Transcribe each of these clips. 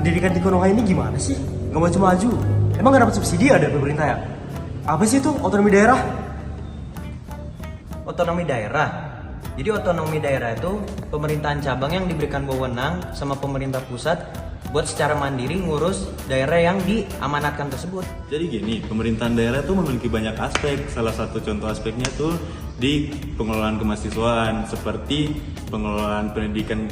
pendidikan di Konoha ini gimana sih? Gak maju-maju. Emang gak dapat subsidi ya dari pemerintah ya? Apa sih itu otonomi daerah? Otonomi daerah. Jadi otonomi daerah itu pemerintahan cabang yang diberikan wewenang sama pemerintah pusat buat secara mandiri ngurus daerah yang diamanatkan tersebut. Jadi gini, pemerintahan daerah tuh memiliki banyak aspek. Salah satu contoh aspeknya tuh di pengelolaan kemahasiswaan, seperti pengelolaan pendidikan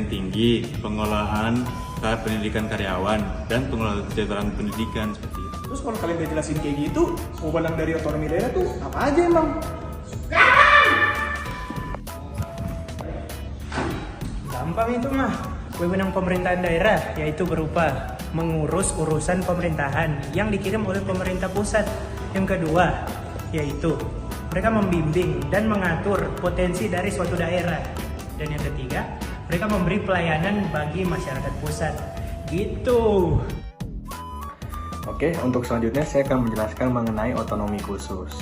tinggi, pengelolaan pendidikan karyawan, dan pengelolaan kesejahteraan pendidikan seperti itu. Terus kalau kalian udah jelasin kayak gitu, wewenang dari otonomi daerah tuh apa aja emang? Gampang itu mah. Wewenang pemerintahan daerah yaitu berupa mengurus urusan pemerintahan yang dikirim oleh pemerintah pusat. Yang kedua yaitu mereka membimbing dan mengatur potensi dari suatu daerah. Dan yang ketiga, mereka memberi pelayanan bagi masyarakat pusat. Gitu. Oke, untuk selanjutnya saya akan menjelaskan mengenai otonomi khusus.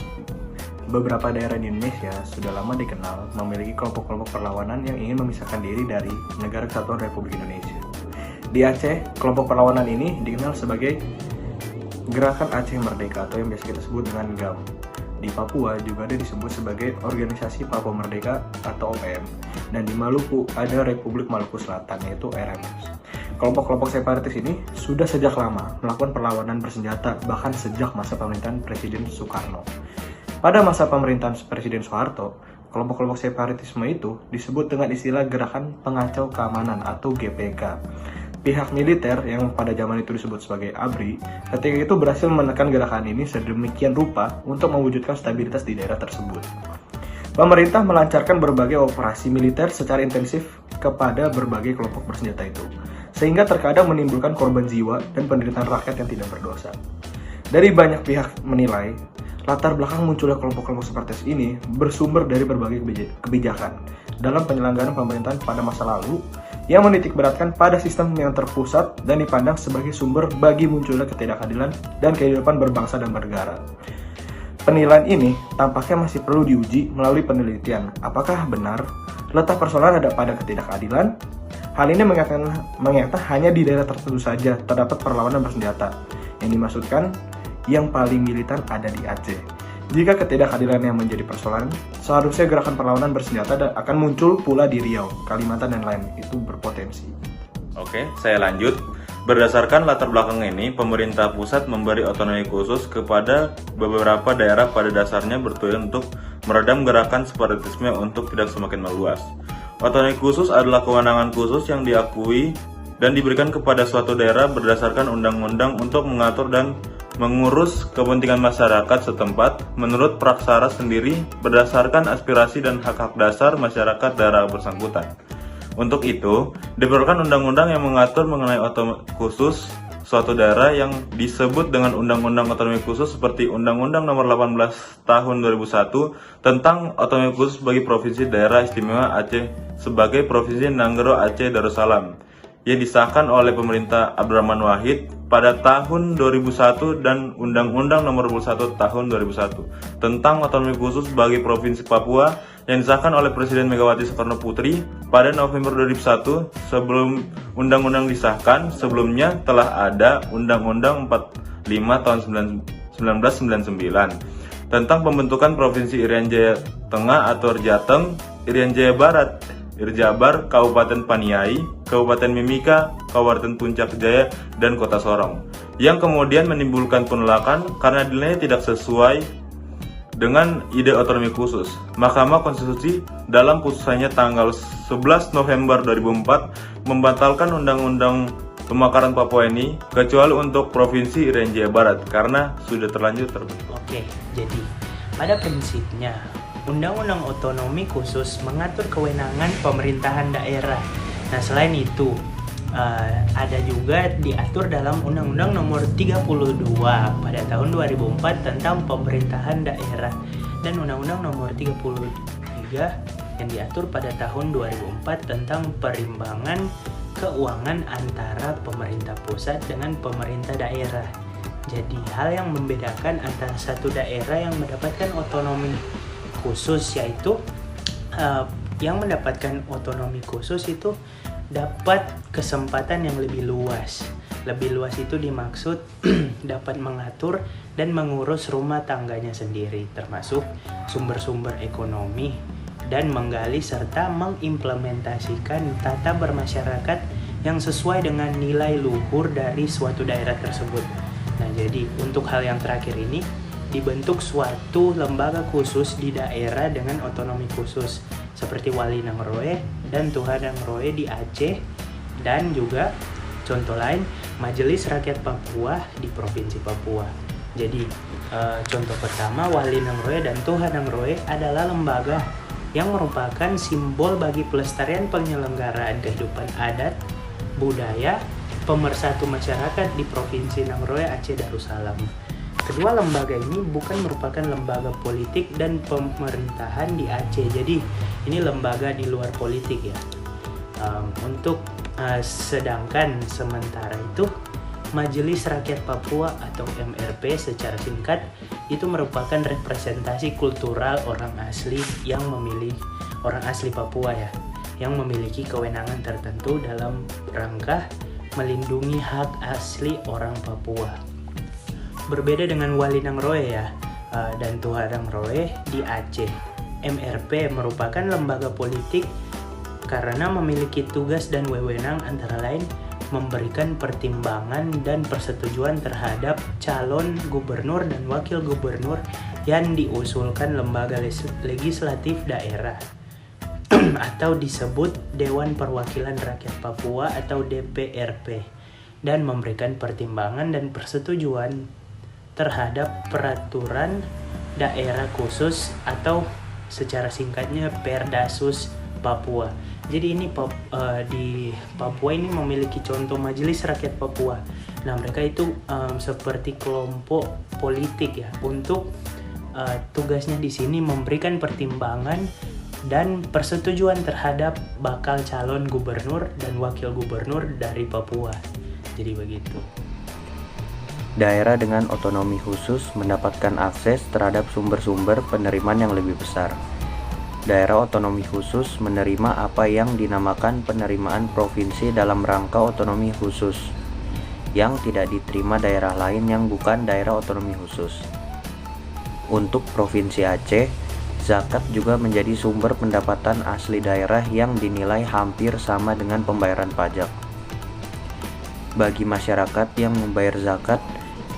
Beberapa daerah di Indonesia sudah lama dikenal memiliki kelompok-kelompok perlawanan yang ingin memisahkan diri dari Negara Kesatuan Republik Indonesia. Di Aceh, kelompok perlawanan ini dikenal sebagai Gerakan Aceh Merdeka atau yang biasa kita sebut dengan GAM. Di Papua juga ada disebut sebagai Organisasi Papua Merdeka atau OPM. Dan di Maluku ada Republik Maluku Selatan yaitu RMS. Kelompok-kelompok separatis ini sudah sejak lama melakukan perlawanan bersenjata bahkan sejak masa pemerintahan Presiden Soekarno. Pada masa pemerintahan Presiden Soeharto, kelompok-kelompok separatisme itu disebut dengan istilah Gerakan Pengacau Keamanan atau GPK. Pihak militer yang pada zaman itu disebut sebagai ABRI, ketika itu berhasil menekan gerakan ini sedemikian rupa untuk mewujudkan stabilitas di daerah tersebut. Pemerintah melancarkan berbagai operasi militer secara intensif kepada berbagai kelompok bersenjata itu, sehingga terkadang menimbulkan korban jiwa dan penderitaan rakyat yang tidak berdosa. Dari banyak pihak menilai, latar belakang munculnya kelompok-kelompok separatis ini bersumber dari berbagai kebijakan dalam penyelenggaraan pemerintahan pada masa lalu yang menitikberatkan pada sistem yang terpusat dan dipandang sebagai sumber bagi munculnya ketidakadilan dan kehidupan berbangsa dan bernegara. Penilaian ini tampaknya masih perlu diuji melalui penelitian. Apakah benar letak persoalan ada pada ketidakadilan? Hal ini mengingatkan hanya di daerah tertentu saja terdapat perlawanan bersenjata. Yang dimaksudkan yang paling militan ada di Aceh. Jika ketidakadilan yang menjadi persoalan, seharusnya gerakan perlawanan bersenjata akan muncul pula di Riau, Kalimantan, dan lain. Itu berpotensi. Oke, saya lanjut. Berdasarkan latar belakang ini, pemerintah pusat memberi otonomi khusus kepada beberapa daerah pada dasarnya bertujuan untuk meredam gerakan separatisme untuk tidak semakin meluas. Otonomi khusus adalah kewenangan khusus yang diakui dan diberikan kepada suatu daerah berdasarkan undang-undang untuk mengatur dan mengurus kepentingan masyarakat setempat menurut praksara sendiri berdasarkan aspirasi dan hak-hak dasar masyarakat daerah bersangkutan. Untuk itu, diperlukan undang-undang yang mengatur mengenai otonomi khusus suatu daerah yang disebut dengan Undang-Undang Otonomi Khusus seperti Undang-Undang Nomor 18 Tahun 2001 tentang otonomi khusus bagi Provinsi Daerah Istimewa Aceh sebagai Provinsi Nanggero Aceh Darussalam yang disahkan oleh pemerintah Abdurrahman Wahid pada tahun 2001 dan Undang-Undang Nomor 21 Tahun 2001 tentang otonomi khusus bagi Provinsi Papua yang disahkan oleh Presiden Megawati Soekarno Putri pada November 2001. Sebelum undang-undang disahkan, sebelumnya telah ada Undang-Undang 45 tahun 1999 tentang pembentukan Provinsi Irian Jaya Tengah atau Jateng, Irian Jaya Barat, Irjabar, Kabupaten Paniai, Kabupaten Mimika, Kabupaten Puncak Jaya, dan Kota Sorong, yang kemudian menimbulkan penolakan karena dinilai tidak sesuai dengan ide otonomi khusus. Mahkamah Konstitusi dalam putusannya tanggal 11 November 2004 membatalkan Undang-Undang Pemekaran Papua ini kecuali untuk Provinsi Irian Jaya Barat karena sudah terlanjur terbentuk. Oke, jadi pada prinsipnya Undang-Undang Otonomi Khusus mengatur kewenangan pemerintahan daerah. Nah, selain itu ada juga diatur dalam Undang-Undang Nomor 32 pada tahun 2004 tentang pemerintahan daerah dan Undang-Undang Nomor 33 yang diatur pada tahun 2004 tentang perimbangan keuangan antara pemerintah pusat dengan pemerintah daerah. Jadi hal yang membedakan antara satu daerah yang mendapatkan otonomi khusus yaitu yang mendapatkan otonomi khusus itu dapat kesempatan yang lebih luas lebih luas itu dimaksud dapat mengatur dan mengurus rumah tangganya sendiri, termasuk sumber-sumber ekonomi, dan menggali serta mengimplementasikan tata bermasyarakat yang sesuai dengan nilai luhur dari suatu daerah tersebut. Nah, jadi untuk hal yang terakhir ini dibentuk suatu lembaga khusus di daerah dengan otonomi khusus seperti Wali Nangroe dan Tuhanangroe di Aceh, dan juga contoh lain Majelis Rakyat Papua di Provinsi Papua. Jadi contoh pertama, Wali Nangroe dan Tuhanangroe adalah lembaga yang merupakan simbol bagi pelestarian penyelenggaraan kehidupan adat, budaya, pemersatu masyarakat di Provinsi Nangroe Aceh Darussalam. Kedua lembaga ini bukan merupakan lembaga politik dan pemerintahan di Aceh. Jadi ini lembaga di luar politik ya. Sedangkan sementara itu Majelis Rakyat Papua atau MRP secara singkat itu merupakan representasi kultural orang asli Papua ya, yang memiliki kewenangan tertentu dalam rangka melindungi hak asli orang Papua. Berbeda dengan Wali Nangroe ya dan Tuhanangroe di Aceh, MRP merupakan lembaga politik karena memiliki tugas dan wewenang antara lain memberikan pertimbangan dan persetujuan terhadap calon gubernur dan wakil gubernur yang diusulkan lembaga legislatif daerah atau disebut Dewan Perwakilan Rakyat Papua atau DPRP, dan memberikan pertimbangan dan persetujuan terhadap peraturan daerah khusus atau secara singkatnya Perdasus Papua. Jadi ini di Papua ini memiliki contoh Majelis Rakyat Papua. Nah, mereka itu seperti kelompok politik ya, untuk tugasnya di sini memberikan pertimbangan dan persetujuan terhadap bakal calon gubernur dan wakil gubernur dari Papua. Jadi begitu. Daerah dengan otonomi khusus mendapatkan akses terhadap sumber-sumber penerimaan yang lebih besar. Daerah otonomi khusus menerima apa yang dinamakan penerimaan provinsi dalam rangka otonomi khusus, yang tidak diterima daerah lain yang bukan daerah otonomi khusus. Untuk Provinsi Aceh, zakat juga menjadi sumber pendapatan asli daerah yang dinilai hampir sama dengan pembayaran pajak. Bagi masyarakat yang membayar zakat,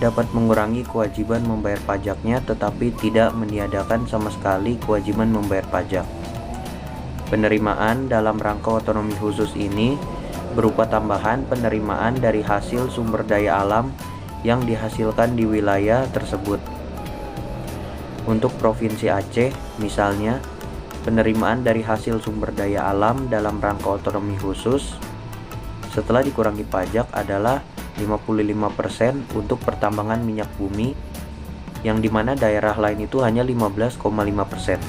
dapat mengurangi kewajiban membayar pajaknya tetapi tidak meniadakan sama sekali kewajiban membayar pajak. Penerimaan dalam rangka otonomi khusus ini berupa tambahan penerimaan dari hasil sumber daya alam yang dihasilkan di wilayah tersebut. Untuk Provinsi Aceh, misalnya, penerimaan dari hasil sumber daya alam dalam rangka otonomi khusus setelah dikurangi pajak adalah 55% untuk pertambangan minyak bumi, yang dimana daerah lain itu hanya 15,5%,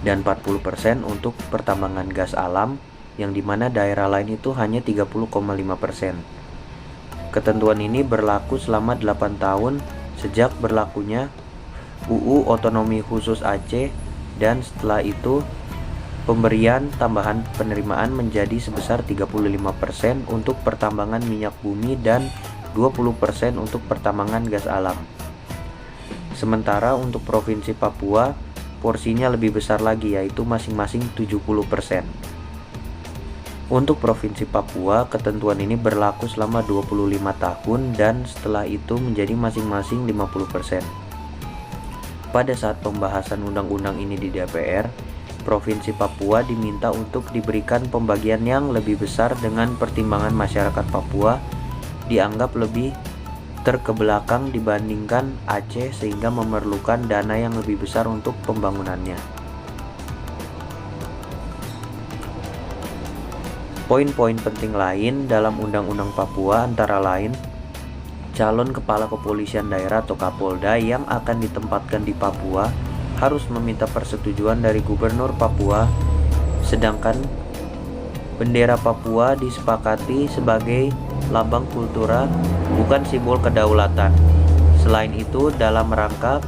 dan 40% untuk pertambangan gas alam, yang dimana daerah lain itu hanya 30,5%. Ketentuan ini berlaku selama 8 tahun sejak berlakunya UU Otonomi Khusus Aceh, dan setelah itu pemberian tambahan penerimaan menjadi sebesar 35% untuk pertambangan minyak bumi dan 20% untuk pertambangan gas alam. Sementara untuk Provinsi Papua, porsinya lebih besar lagi, yaitu masing-masing 70%. Untuk Provinsi Papua, ketentuan ini berlaku selama 25 tahun dan setelah itu menjadi masing-masing 50%. Pada saat pembahasan undang-undang ini di DPR, Provinsi Papua diminta untuk diberikan pembagian yang lebih besar dengan pertimbangan masyarakat Papua dianggap lebih terkebelakang dibandingkan Aceh sehingga memerlukan dana yang lebih besar untuk pembangunannya. Poin-poin penting lain dalam Undang-Undang Papua antara lain calon kepala kepolisian daerah atau Kapolda yang akan ditempatkan di Papua harus meminta persetujuan dari Gubernur Papua, sedangkan bendera Papua disepakati sebagai lambang kultura, bukan simbol kedaulatan. Selain itu, dalam rangka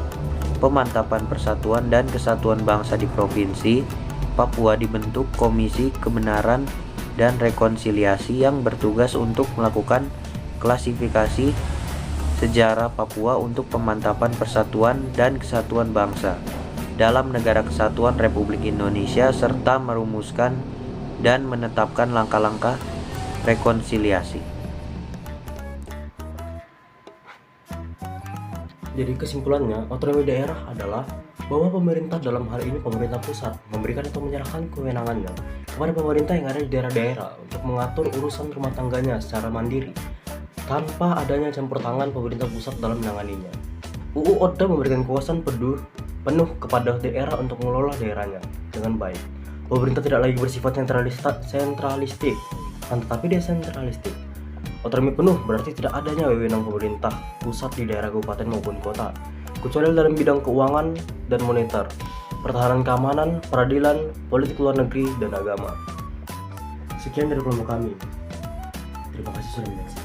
pemantapan persatuan dan kesatuan bangsa di provinsi, Papua dibentuk Komisi Kebenaran dan Rekonsiliasi yang bertugas untuk melakukan klasifikasi sejarah Papua untuk pemantapan persatuan dan kesatuan bangsa dalam Negara Kesatuan Republik Indonesia serta merumuskan dan menetapkan langkah-langkah rekonsiliasi. Jadi kesimpulannya, otonomi daerah adalah bahwa pemerintah dalam hal ini pemerintah pusat memberikan atau menyerahkan kewenangannya kepada pemerintah yang ada di daerah-daerah untuk mengatur urusan rumah tangganya secara mandiri tanpa adanya campur tangan pemerintah pusat dalam menanganinya. UU ODA memberikan kekuasaan penuh kepada daerah untuk mengelola daerahnya dengan baik. Pemerintah tidak lagi bersifat sentralistik, tetapi desentralistik. Otonomi penuh berarti tidak adanya wewenang pemerintah pusat di daerah kabupaten maupun kota, kecuali dalam bidang keuangan dan moneter, pertahanan keamanan, peradilan, politik luar negeri, dan agama. Sekian dari kelompok kami. Terima kasih sudah menyaksikan.